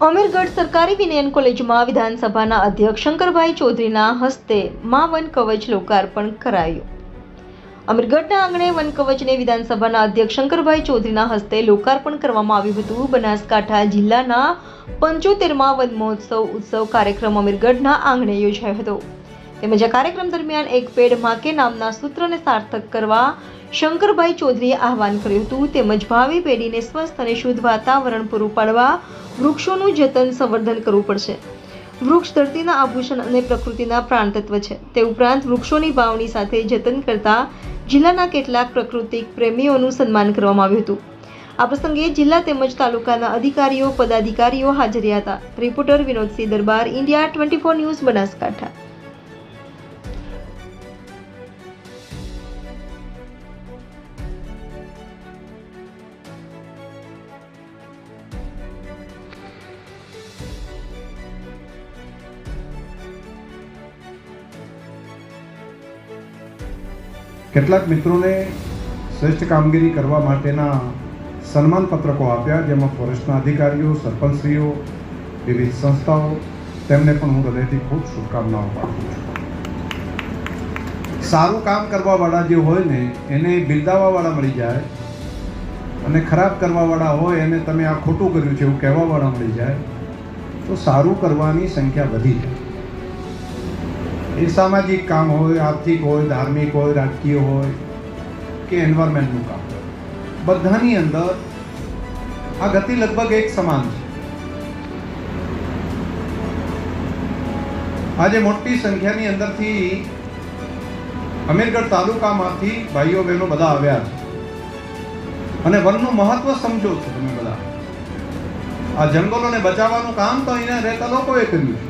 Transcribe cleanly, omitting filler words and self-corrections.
અમીરગઢ સરકારી વિનયન કોલેજમાં વિધાનસભાના અધ્યક્ષ શંકરભાઈ ચૌધરીના હસ્તે મા વન કવચ લોકાર્પણ કરાયું. અમીરગઢના આંગણે વન કવચને વિધાનસભાના અધ્યક્ષ શંકરભાઈ ચૌધરીના હસ્તે લોકાર્પણ કરવામાં આવ્યું હતું. બનાસકાંઠા જિલ્લાના 75મા વન મહોત્સવ ઉત્સવ કાર્યક્રમ અમીરગઢના આંગણે યોજાયો હતો. તેમજ આ કાર્યક્રમ દરમિયાન એક પેડ માં કે નામના સૂત્રને સાર્થક કરવા શંકરભાઈ ચૌધરીએ આહવાન કર્યું હતું. તેમજ ભાવિ પેઢીને સ્વસ્થ અને શુદ્ધ વાતાવરણ પૂરું પાડવા વૃક્ષોનું જતન સંવર્ધન કરવું પડશે. વૃક્ષ ધરતીના આભૂષણ અને પ્રકૃતિના પ્રાણતત્વ છે. તે ઉપરાંત વૃક્ષોની વાવણી સાથે જતન કરતા જિલ્લાના કેટલાક પ્રાકૃતિક પ્રેમીઓનું સન્માન કરવામાં આવ્યું હતું. આ પ્રસંગે જિલ્લા તેમજ તાલુકાના અધિકારીઓ પદાધિકારીઓ હાજર રહ્યા હતા. રિપોર્ટર વિનોદસિંહ દરબાર, ઇન્ડિયા 24 ન્યૂઝ, બનાસકાંઠા. કેટલાક મિત્રોને શ્રેષ્ઠ કામગીરી કરવા માટેના સન્માન પત્રકો આપ્યા, જેમાં ફોરેસ્ટના અધિકારીઓ, સરપંચશ્રીઓ, વિવિધ સંસ્થાઓ, તેમને પણ હું હૃદયથી ખૂબ શુભકામનાઓ પાઠવું છું. સારું કામ કરવાવાળા જે હોય ને એને બિરદાવવાવાળા મળી જાય, અને ખરાબ કરવાવાળા હોય એને તમે આ ખોટું કર્યું છે એવું કહેવાવાળા મળી જાય, તો સારું કરવાની સંખ્યા વધી જાય. એ સામાજિક કામ હોય, આર્થિક હોય, ધાર્મિક હોય, રાજકીય હોય કે એન્વાયરમેન્ટનું કામ હોય, બધાની અંદર આ ગતિ લગભગ એક સમાન છે. આજે મોટી સંખ્યાની અંદરથી અમીરગઢ તાલુકામાંથી ભાઈઓ બહેનો બધા આવ્યા છે અને વનનું મહત્વ સમજો છો તમે બધા. આ જંગલોને બચાવવાનું કામ તો અહીંયા રહેતા લોકોએ કર્યું છે.